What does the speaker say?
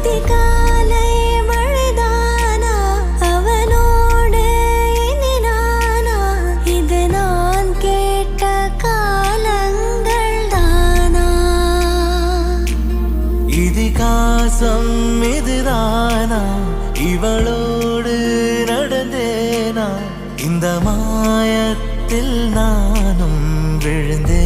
அதிகாலை மழைதானா அவனோடு இனி நானா இது நான் கேட்ட காலங்கள் தானா இதிகாசம் இதுதானா இவளோடு நடந்தேனா இந்த மாயத்தில் நானும் விழுந்தேன்